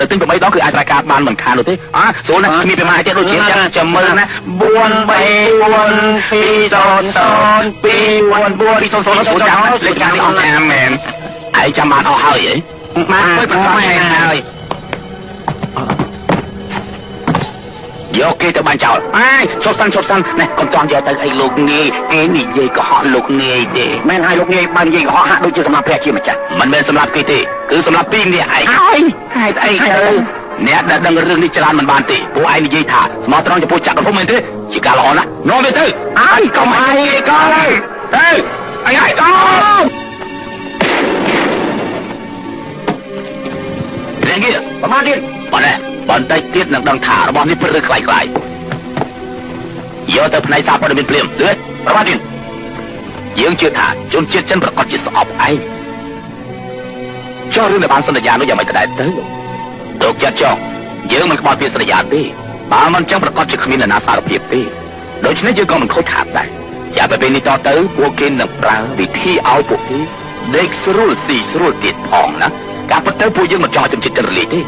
តែទិញ8ដងគឺអាចប្រកាសបានមិនខាននោះទេសូនណាគ្មានប្រមាណទេដូចជាចាំមើលណា4331200សូនចាំលេខការនេះអស់តាមមែនឯងចាំបានអស់ហើយបានទៅប្រកាសហើយយកគេទៅបានចោលឈប់សិននេះកុំតន់យកទៅអីលោកងាយគេនិយាយកុហកលោកងាយទេមែនហើយលោកងាយបាននិយាយកុហកហាក់ដូចជាសម្រាប់ព្រះជាម្ចាស់មិនមែនសម្រាប់គេទេគឺសម្រាប់ពីរនេះឯងហេតុអីទៅអ្នកដែលដឹងរឿងនេះច្រើនមិនបានទេពួកឯងនិយាយថាស្មោះត្រង់ចំពោះចក្រភពមែនទេជាការល្អណាស់នាំវាទៅកុំអីក៏ទៅអីទៅរៀងនេះប្រមាណទៀតបន្តិចទៀតនឹងដឹងថារបស់នេះពិតឬខ្លាយយកទៅផ្នែកសារព័ត៌មានភ្លាមលឿនប្រមាណទៀតយើងជឿថាជនជាតិចិនប្រកាសជាស្អប់ឯងចុះរឿងដែលបានសន្យានោះយ៉ាងម៉េចទៅដែរទៅទុកចិត្តចុះយើងមិនក្បត់ពីសន្យាទេបើមិនចឹងប្រកាសជាគ្មាននរណាសារភាពទេដូច្នេះយើងក៏មិនខូចខាតដែរជាពេលនេះតទៅពួកគេនឹងប្រើវិធីឲ្យពួកគេដេកស្រួលស៊ីស្រួលទៀតផងណាការពិតទៅពួកយើងមិនចង់ឲ្យជនជាតិចិនរលាយទេ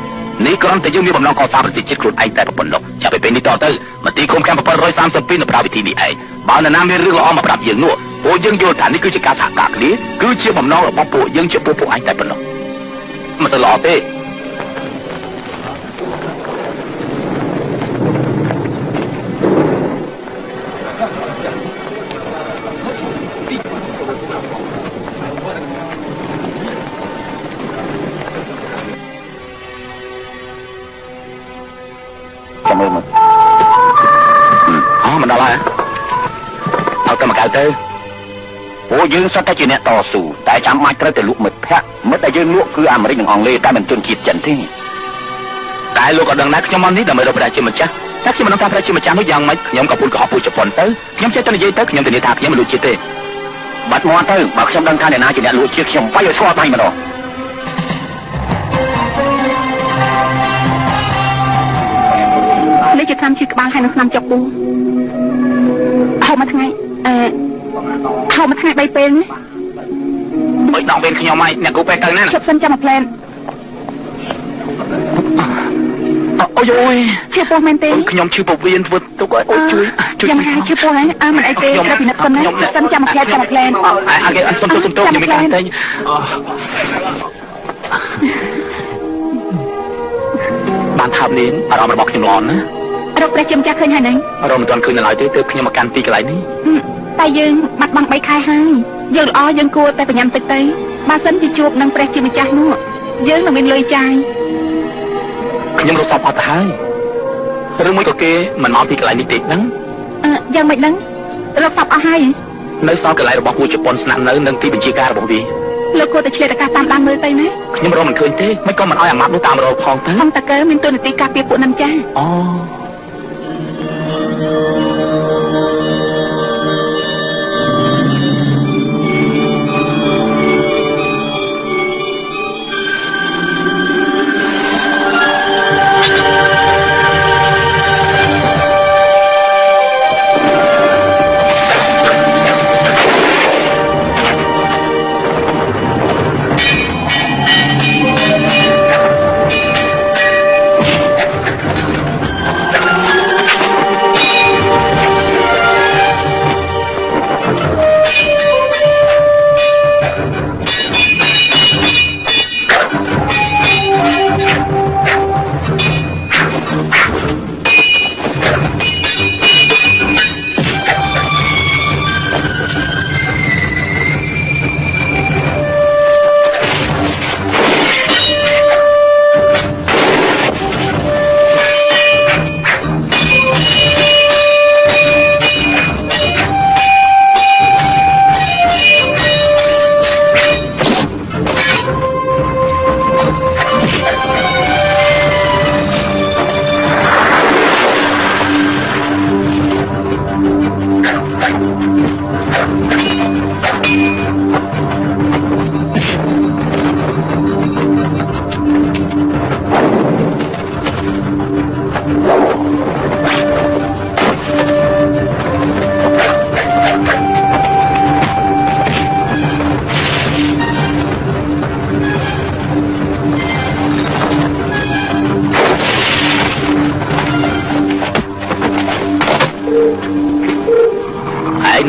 នេះគ្រាន់តែយើងមានបំណងកសាងប្រទេសជាតិខ្លួនឯងតែប៉ុណ្ណោះចាប់ពីពេលនេះតទៅមន្ទីរឃុំឃាំង732នៅប្រើវិធីនេះឯងបើនរណាមានរឿងល្អមកប្រាប់យើងនោះពួកយើងយល់ថានេះគឺជាការសហការគ្នាគឺជាបំណងរបស់ពួកយើងជាពួកឯងតែប៉ុណ្ណោះមិនទៅល្អទេមិនដល់ហើយเอาទៅមកៅទៅពួកយើងសុទ្ធតែជាអ្នកតស៊ូតែចាំបាច់ត្រូវតែលក់មិត្តភ័ក្តិមិត្តដែលយើងលក់គឺអាមេរិកនិងអង់គ្លេសតែមិនជនជាតិចិនទេតែលោកក៏ដឹងដែរខ្ញុំមកនេះដើម្បីរកប្រជាម្ចាស់តែខ្ញុំមិនដឹងថាប្រជាម្ចាស់នោះយ៉ាងម៉េចខ្ញុំក៏ពុនកុហកពួកជប៉ុនទៅខ្ញុំចេះតែនិយាយទៅខ្ញុំធានាថាខ្ញុំមិនលួចជាតិទេបាត់មាត់ទៅបើខ្ញុំដឹងថាអ្នកណាជាអ្នកលួចជាតិខ្ញុំបាយឲ្យស្គាល់បាញ់ម្ដងនេះជាថ្នាំឈឺក្បាលហើយនឹងថ្នាំចុកពោះហូបមួយថ្ងៃហូបមួយថ្ងៃ3ពេលណាមិនដល់ពេលខ្ញុំហើយអ្នកគូពេទ្យទៅណាជប់សិនចាំមកផ្លែនអូយអូយឈឺពោះមែនទេខ្ញុំឈឺពោះវៀនធ្វើទុកឲ្យអូជួយយ៉ាងណាឈឺពោះហើយមិនអីទេត្រូវពិនិត្យសិនណាសិនចាំមកផ្លែនអូខេសុំទោសខ្ញុំមិនកាន់ទេបានថានាងអារម្មណ៍របស់ខ្ញុំល្អណាស់រកព្រះជាម្ចាស់ឃើញហើយហ្នឹងរកមិនទាន់ឃើញនៅឡើយទេទើបខ្ញុំមកកាន់ទីកន្លែងនេះតែយើងបាត់បង់3ខែហើយយើងល្អយើងគួរតែប្រញាប់តិចទៅបើសិនជាជួបនឹងព្រះជាម្ចាស់នោះយើងនឹងមានលុយចាយខ្ញុំរកសពអត់ទៅហើយឬមួយក៏គេមិនមកទីកន្លែងនេះទេហ្នឹងយ៉ាងម៉េចហ្នឹងរកសពអស់ហើយនៅសល់កន្លែងរបស់ពួកជប៉ុនស្នាក់នៅនឹងទីបញ្ជាការរបស់វា លោកគួរតែឆ្លៀតឱកាសតាមដានមើលទៅណាខ្ញុំរកមិនឃើញទេមិនក៏មិនឲ្យអាម៉ាប់នោះតាមរកផងទៅផងតាកើមានទូនាទីការពារពួកនឹងចាអូ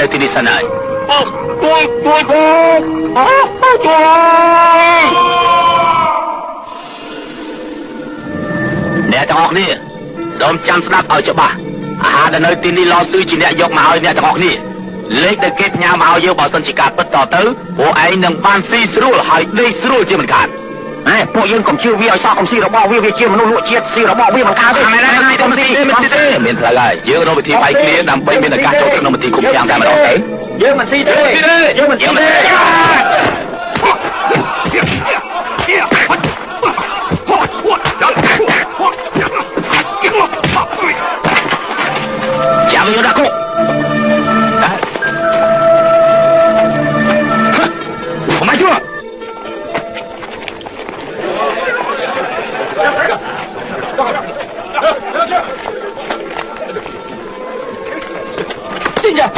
នៅទីនេះសិនហើយអ្នកទាំងអស់គ្នាសូមចាំស្ដាប់ឲ្យច្បាស់អាហារដែលនៅទីនេះឡស៊ឺជាអ្នកយកមកឲ្យអ្នកទាំងអស់គ្នាលេខដែលគេផ្ញើមកឲ្យយើងបើសិនជាការពិតតទៅពួកឯងនឹងបានស៊ីស្រួលហើយដេកស្រួលជាមិនខានពួកយើងកុំជឿវាឲ្យសោះកុំស៊ីរបស់វាជាមនុស្សលក់ជាតិស៊ីរបស់វាមិនខានទេមានផ្លូវហើយយើងរកវិធីបាយគ្លៀដើម្បីមានឱកាសចូលទៅក្នុងមន្ទីរគុំយ៉ាងតែម្ដងទៅយើងមិនស៊ីទេយើងមិនស៊ីទេចាំយកដាក់គុកkhông ai chưa xin chào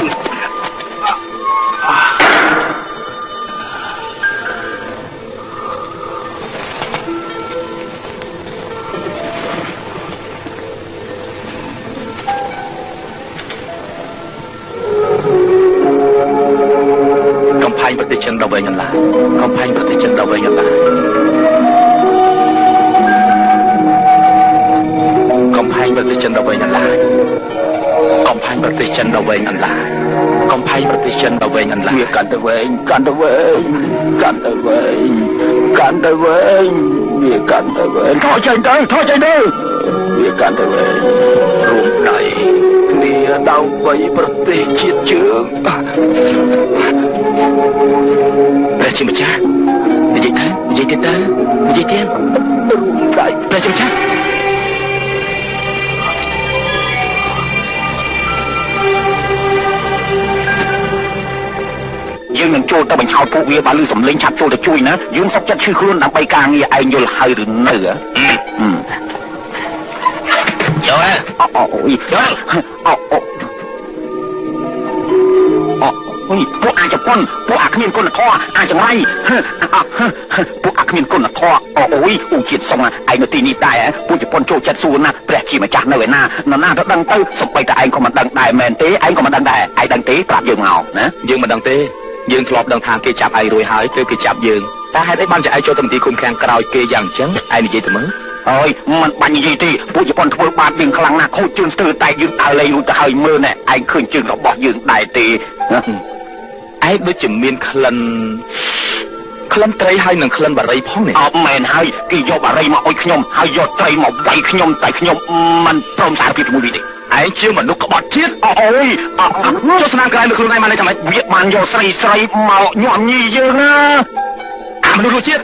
ប្រទេសចិនដល់វិញអន្លាកំផែងប្រទេសចិនដល់វិញអន្លាកំផែងប្រទេសចិនដល់វិញអន្លាកំផែងប្រទេសចិនដល់វិញអន្លាកំផែងប្រទេសចិនដល់វិញអន្លាវាកាន់ទៅវិញកាន់ទៅវិញកាន់ទៅវិញកាន់ទៅវិញវាកាន់ទៅវិញថយចេញទៅថយចេញទៅវាកាន់ទៅវិញរួមដៃគ្នាដើម្បីប្រទេសជាតិជើងព្រះជាម្ចាស់និយាយទៅនិយាយទៀតទៅនិយាយទៀតដៃព្រះជាម្ចាស់យើងនឹងចូលទៅបញ្ឆោតពួកវាបើលឺសំឡេងឆាប់ចូលទៅជួយណាយើងសុខចិត្តឈឺខ្លួនដើម្បីការងារឯងយល់ហើយឬនៅចូលហ៎អូយចូលអូពួកអាចប៉ុនពួកអាគ្មានគុណធម៌អាចង្រៃពួកអាគ្មានគុណធម៌អូយឧជាតិសុងឯងនៅទីនេះដែរពួកជប៉ុនចូលចិត្តសួរណាព្រះជាម្ចាស់នៅឯណានរណាទៅដឹងទៅសំបីតែឯងក៏មិនដឹងដែរមែនទេឯងក៏មិនដឹងដែរឯងដឹងទេប្រាប់យើងមកណាយើងមិនដឹងទេយើងធ្លាប់ដឹងថាគេចាប់ឯងរួចហើយទើបគេចាប់យើងតែហេតុអីបានជាឯងចូលទៅមន្ទីរឃុំឃាំងក្រោយគេយ៉ាងអញ្ចឹងឯងនិយាយទៅមើលអើយមិនបាញ់និយាយទេពួកជប៉ុនធ្វើបាបយើងខ្លាំងណាស់ខូចជើងស្ទើរតែយើងដើរលេងរួចទៅហើយមើលណែឯងឃើញជើងរបស់យើងដែរទេឯងដូចជាមានក្លិនត្រីហើយនឹងក្លិនបារីផងនេះអត់មែនហើយគេយកបារីមកអុយខ្ញុំហើយយកត្រីមកវាយខ្ញុំតែខ្ញុំមិនព្រមសារភាពជាមួយវាទេឯងជាមនុស្សក្បត់ជាតិអូយចុះស្នាមក្រែមើលខ្លួនឯងបានតែមិនវាបានយកស្រីមកញោមញីយើងណា មនុស្សរសជាតិ